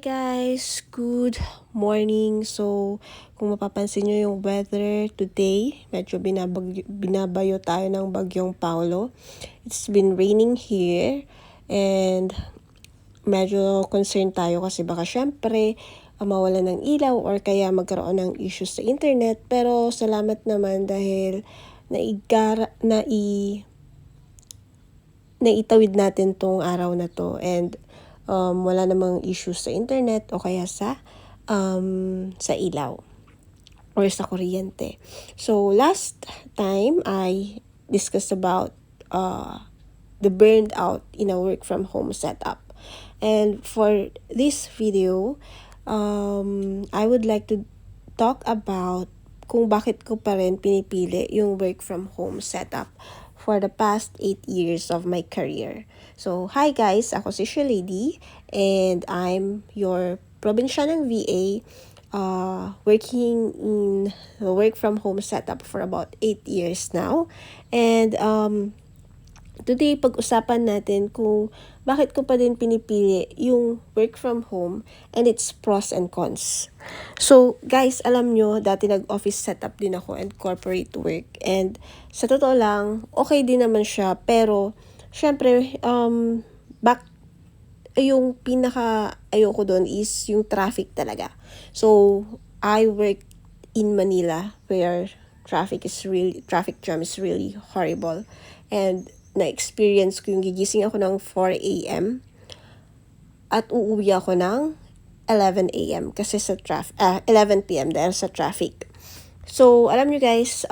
guys, good morning. So, kung mapapansin nyo yung weather today, medyo binabayo tayo ng bagyong Paolo. It's been raining here and medyo concerned tayo kasi baka syempre mawala ng ilaw or kaya magkaroon ng issues sa internet. Pero salamat naman dahil naitawid natin tong araw na to and wala namang issues sa internet o kaya sa ilaw or sa kuryente. So last time I discussed about the burned out in a work from home setup. And for this video, I would like to talk about kung bakit ko pa rin pinipili yung work from home setup for the past 8 years of my career. So, hi guys, ako si Shalady and I'm your probinsyang VA working in the work from home setup for about 8 years now. And today, pag-usapan natin kung bakit ko pa din pinipili yung work from home and its pros and cons. So, guys, alam nyo, dati nag-office setup din ako and corporate work. And sa totoo lang, okay din naman siya. Pero, syempre, yung pinaka ayoko doon is yung traffic talaga. So, I work in Manila where traffic jam is really horrible. And na-experience ko yung gigising ako ng 4 a.m. at uuwi ako ng 11 a.m. kasi sa 11 p.m. dahil sa traffic. So, alam nyo guys,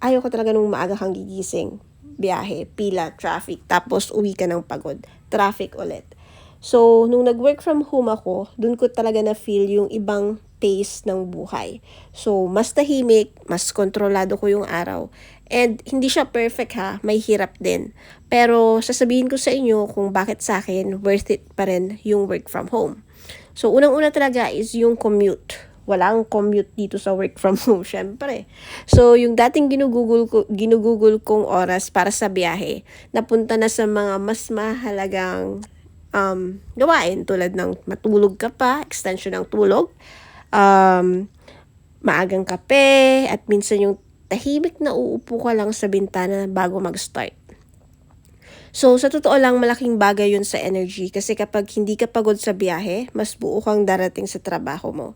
ayoko talaga nung maaga kang gigising. Biyahe, pila, traffic, tapos uwi ka ng pagod. Traffic ulit. So, nung nag-work from home ako, dun ko talaga na-feel yung ibang pace ng buhay. So, mas tahimik, mas kontrolado ko yung araw. And hindi siya perfect ha, may hirap din. Pero sasabihin ko sa inyo kung bakit sa akin worth it pa rin yung work from home. So, unang-una talaga is yung commute. Walang commute dito sa work from home, syempre. So, yung dating ginugugol kong oras para sa biyahe, napunta na sa mga mas mahalagang gawain tulad ng matulog ka pa, extension ng tulog, maagang kape, at minsan yung tahimik na uupo ka lang sa bintana bago mag-start. So, sa totoo lang, malaking bagay yun sa energy kasi kapag hindi ka pagod sa biyahe, mas buo kang darating sa trabaho mo.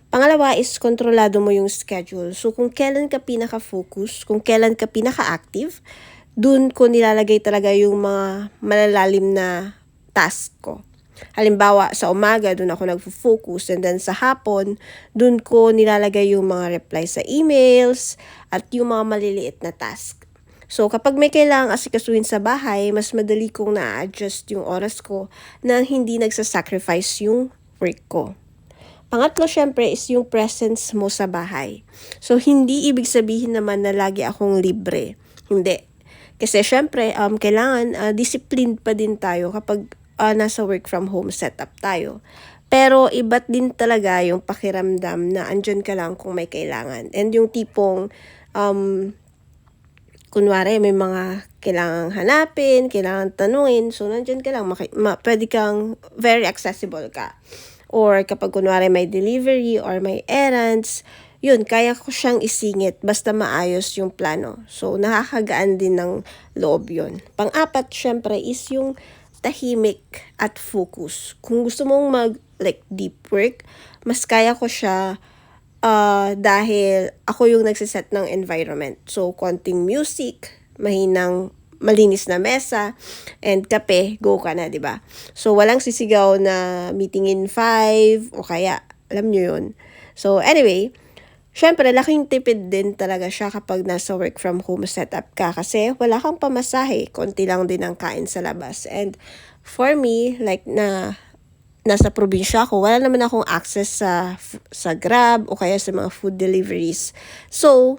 Pangalawa is kontrolado mo yung schedule. So, kung kailan ka pinaka-focus, kung kailan ka pinaka-active, dun ko nilalagay talaga yung mga malalalim na task ko. Halimbawa, sa umaga, dun ako nagfo-focus. And then sa hapon, dun ko nilalagay yung mga reply sa emails at yung mga maliliit na task. So, kapag may kailangang asikasuhin sa bahay, mas madali kong na-adjust yung oras ko na hindi nagsasacrifice yung work ko. Pangatlo, syempre, is yung presence mo sa bahay. So, hindi ibig sabihin naman na lagi akong libre. Hindi. Kasi, syempre, kailangan disciplined pa din tayo kapag nasa work from home setup tayo. Pero iba't din talaga yung pakiramdam na andyan ka lang kung may kailangan. And yung tipong, kunwari may mga kailangang hanapin, kailangan tanungin, so nandyan ka lang, pwede kang very accessible ka. Or kapag kunwari may delivery or may errands, yun, kaya ko siyang isingit basta maayos yung plano. So, nakakagaan din ng loob yun. Pang-apat, syempre, is yung tahimik at focus. Kung gusto mong deep work, mas kaya ko siya dahil ako yung nagsiset ng environment. So, konting music, malinis na mesa, and kape, go ka na, diba? So, walang sisigaw na meeting in 5, o kaya, alam nyo yun. So, anyway, syempre, laking tipid din talaga siya kapag nasa work from home setup ka kasi wala kang pamasahe, konti lang din ang kain sa labas. And for me, like nasa probinsya ako, wala naman akong access sa Grab o kaya sa mga food deliveries. So,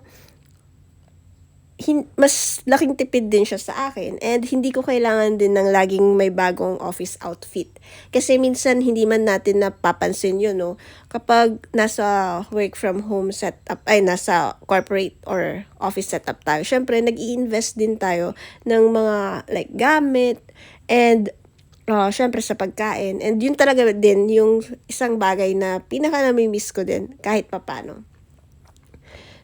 mas laking tipid din siya sa akin and hindi ko kailangan din ng laging may bagong office outfit. Kasi minsan hindi man natin napapansin yun, no? Kapag nasa work from home setup, nasa corporate or office setup tayo, syempre nag-i-invest din tayo ng mga like gamit and Syempre sa pagkain. And yun talaga din yung isang bagay na pinaka-nami-miss ko din kahit papaano.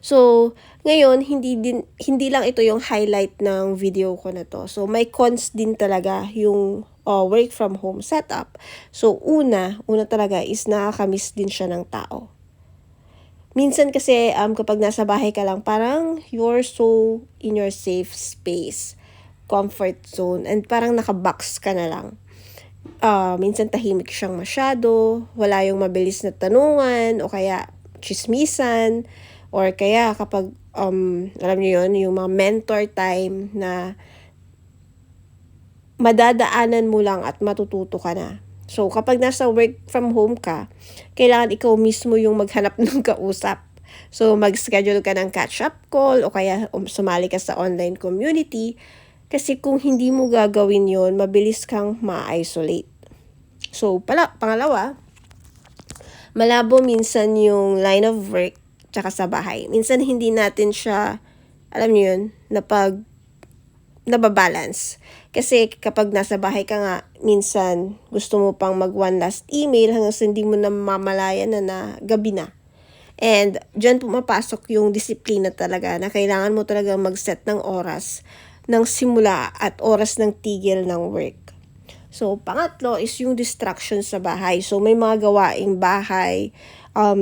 So, ngayon hindi lang ito yung highlight ng video ko na 'to. So, may cons din talaga yung, work from home setup. So, una talaga is nakaka-miss din siya ng tao. Minsan kasi, kapag nasa bahay ka lang parang you're so in your safe space, comfort zone, and parang naka-box ka na lang. Minsan tahimik siyang masyado, wala yung mabilis na tanungan o kaya tsismisan, or kaya kapag, alam niyo yun, yung mga mentor time na madadaanan mo lang at matututo ka na. So, kapag nasa work from home ka, kailangan ikaw mismo yung maghanap ng kausap. So, mag-schedule ka ng catch-up call o kaya sumali ka sa online community. Kasi kung hindi mo gagawin yon, mabilis kang ma-isolate. So, pangalawa, malabo minsan yung line of work tsaka sa bahay. Minsan hindi natin siya, alam niyo yun, nababalance. Kasi kapag nasa bahay ka nga, minsan gusto mo pang mag one last email hanggang sa hindi mo na mamalayan na gabi na. And dyan pumapasok yung disiplina talaga na kailangan mo talaga mag-set ng oras ng simula at oras ng tigil ng work. So, pangatlo is yung distraction sa bahay. So, may mga gawaing bahay,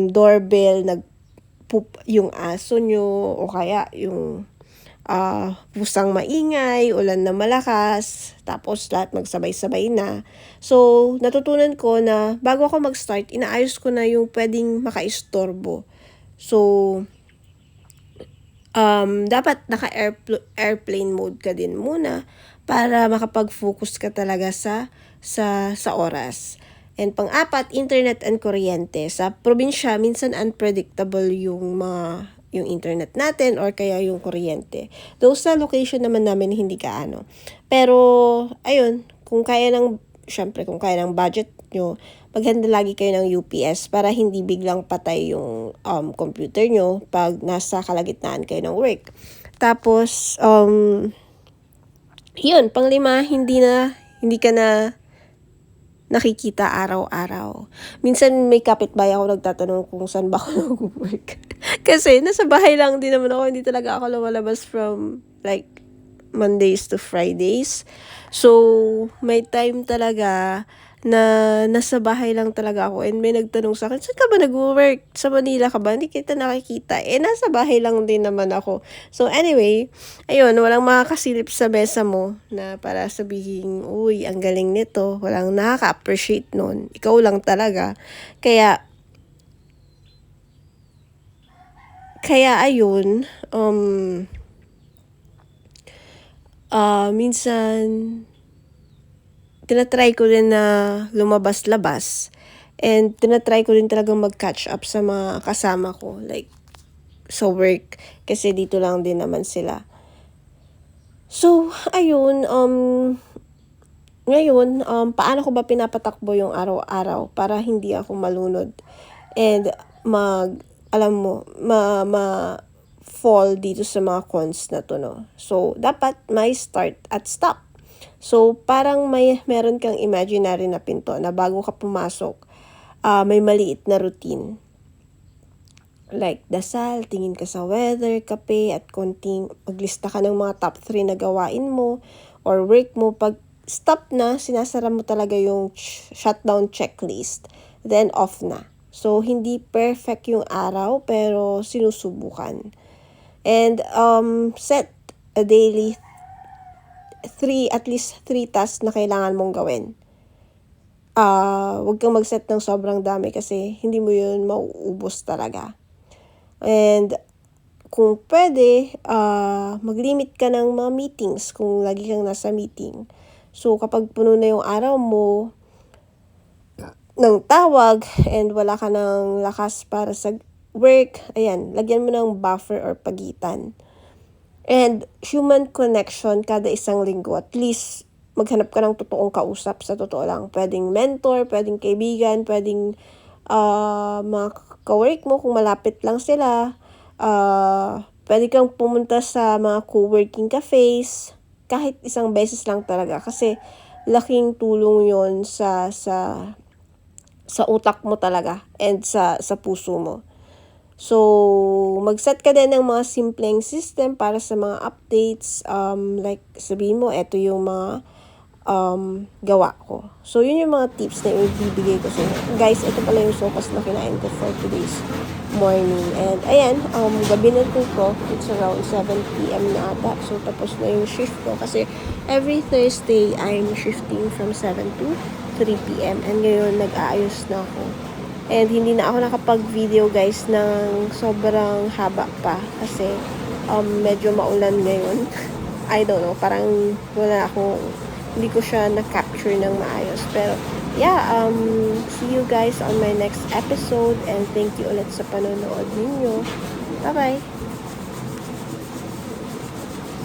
doorbell, nagpoop yung aso nyo, o kaya yung pusang maingay, ulan na malakas, tapos lahat magsabay-sabay na. So, natutunan ko na bago ako mag-start, inaayos ko na yung pwedeng makaistorbo. So, dapat naka-airplane mode ka din muna para makapag-focus ka talaga sa oras. And pang-apat, internet and kuryente. Sa probinsya, minsan unpredictable yung internet natin or kaya yung kuryente. Though sa location naman namin hindi kaano. Pero, ayun, kung kaya ng budget nyo, maghanda lagi kayo ng UPS para hindi biglang patay yung computer nyo pag nasa kalagitnaan kayo ng work. Tapos, yun, panglima, hindi ka na nakikita araw-araw. Minsan may kapitbahay ako nagtatanong kung saan ba ako nag-work. Kasi nasa bahay lang din naman ako, hindi talaga ako lumalabas from like Mondays to Fridays. So, may time talaga na nasa bahay lang talaga ako, and may nagtanong sa akin, saan ka ba nag-work? Sa Manila ka ba? Hindi kita nakikita. Nasa bahay lang din naman ako. So, anyway, ayun, walang makakasilip sa mesa mo na para sabihin, uy, ang galing nito. Walang nakaka-appreciate nun. Ikaw lang talaga. Kaya ayun, minsan tinatry ko rin na lumabas-labas, and tinatry ko rin talagang mag-catch up sa mga kasama ko, like sa work, kasi dito lang din naman sila. So, ayun, ngayon, paano ko ba pinapatakbo yung araw-araw para hindi ako malunod and fall dito sa mga cons na to, no? So, dapat may start at stop. So, parang meron kang imaginary na pinto na bago ka pumasok, may maliit na routine. Like, dasal, tingin ka sa weather, kape, at konting maglista ka ng mga top 3 na gawain mo or work mo. Pag stop na, sinasara mo talaga yung shutdown checklist. Then, off na. So, hindi perfect yung araw, pero sinusubukan. And, set a daily at least 3 tasks na kailangan mong gawin. Huwag kang mag-set ng sobrang dami kasi hindi mo yun mauubos talaga. And kung pwede, mag-limit ka ng mga meetings kung lagi kang nasa meeting. So, kapag puno na yung araw mo ng tawag and wala ka ng lakas para sa work, ayan, lagyan mo ng buffer or pagitan. And human connection kada isang linggo. At least, maghanap ka ng totoong kausap, sa totoo lang. Pwedeng mentor, pwedeng kaibigan, pwedeng mga ka-work mo kung malapit lang sila. Pwede kang pumunta sa mga co-working cafes. Kahit isang beses lang talaga. Kasi laking tulong yon sa utak mo talaga and sa puso mo. So, mag-set ka din ng mga simpleng system para sa mga updates. Like, sabihin mo, eto yung mga gawa ko. So, yun yung mga tips na ibibigay ko sa inyo. Guys, ito pala yung sopas na kinain ko for today's morning. And, ayan, gabi na ko. It's around 7 p.m. na ata. So, tapos na yung shift ko. Kasi, every Thursday, I'm shifting from 7 to 3 p.m. And ngayon, nag-aayos na ako. And, hindi na ako nakapag-video, guys, ng sobrang haba pa. Kasi, medyo maulan ngayon. I don't know, parang wala akong hindi ko siya na-capture ng maayos. Pero, yeah, see you guys on my next episode and thank you ulit sa panonood ninyo. Bye-bye!